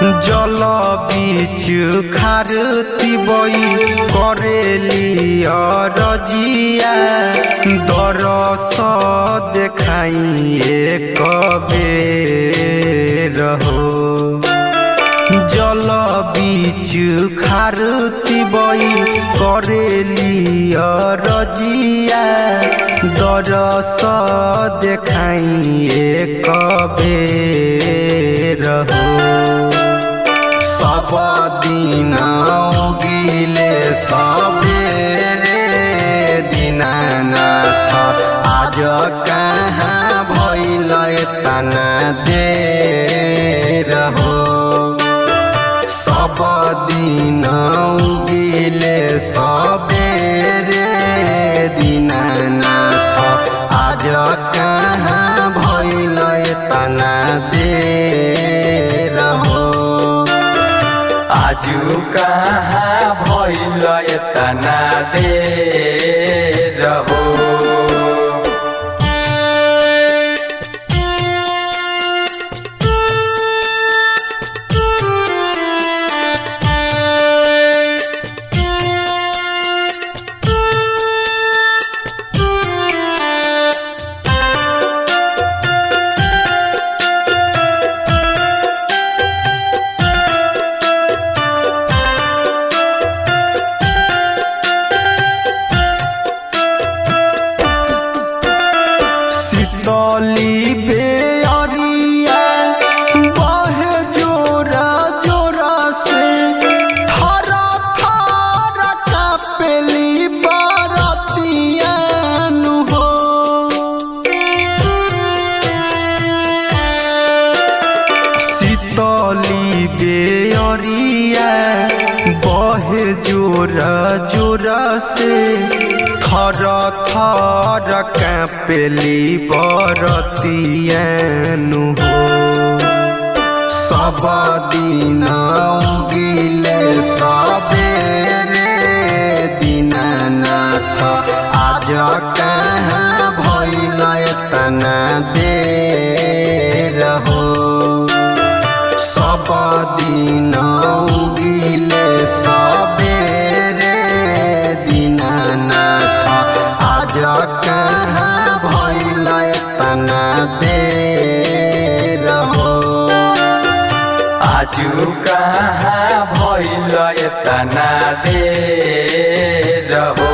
जल बीच खारती बई करेली रजिया दरस देखाइए कबे रहो। जल बीच खारती बई करेली रजिया दरस देखाइए कबे रहो। सब दिन उगिले सबेरे दीनानाथ आज कहाँ भइल तना देर हो। सब दिन उगिले सबेरे दीनानाथ आज कहाँ भइल तना देर हो। आजू कहाँ भइल तना देर हो। शीतली बेअरिया बहे जोरा जोरा से थर थर कापेली बरतिया हो। शीतली बेअरिया बहे जोरा जोरा से थर थर कापेली बरतिया हो। सब दिन उगिले सबेरे दीनानाथ आज कहाँ भइल तना देर हो। सब दिन उगिले सबेरे दीनानाथ आज कहाँ भइल तना देर हो। आजू कहाँ भइल तना देर हो।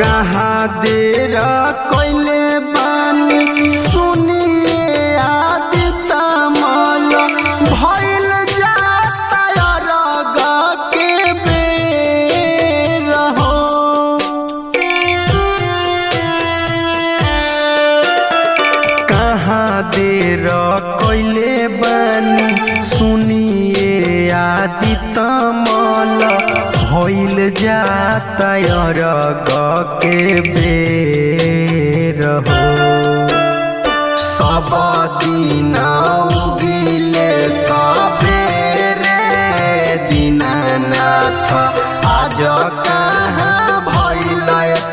कहाँ देर कैले बानी सुनिए आदित मल भइल जाता अरग के बेर हो। कहाँ देर कैले बानी सुनिए आदित मल भइल जाता अरग के बेर हो। सब दिन उगिले सबेरे दीनानाथ आज कहाँ भइल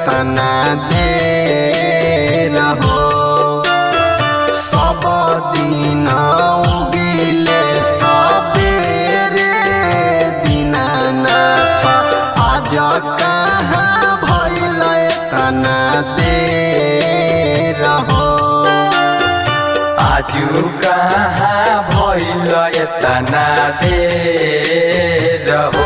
तना देर हो। सब दिन उगिले सबेरे दीनानाथ आज कहाँ भइल तना देर हो। आजू कहाँ भइल तना देर हो।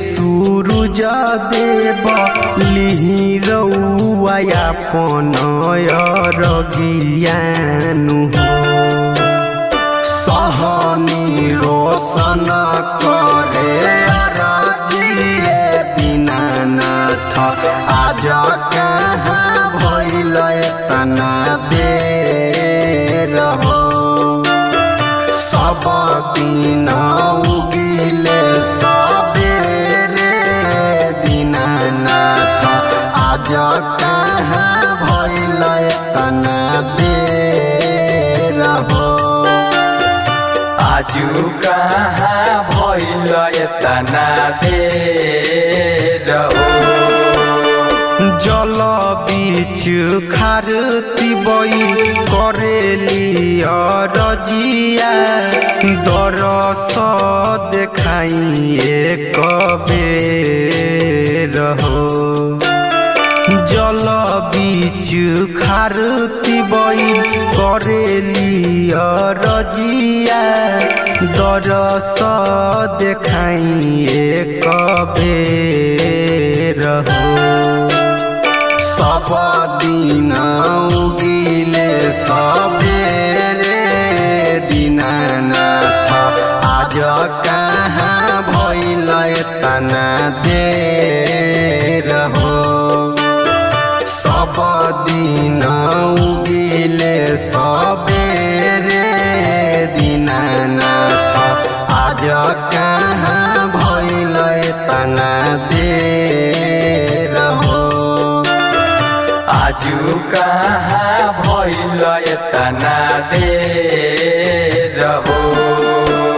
सूरज देव लिहि रउआ अपन अरगियानु हो सहनी रोशन करे अरजिए दीनानाथ आज कहाँ भइल तना देर हो सब दिन उगिले सबेरे दीनानाथ आज कहाँ भइल तना देर हो आजु कहाँ भइल तना देर हो जल बीच खारती बई करेली अरजिया दरस देखाइए कबेर हो जल बीच खारती बई करेली अरजिया दरस देखाइए कबेर हो सब दिन उगिले सबेरे दीनानाथ आज कहाँ भइल तना देर हो सब दिन उगिले सबेरे दीनानाथ आज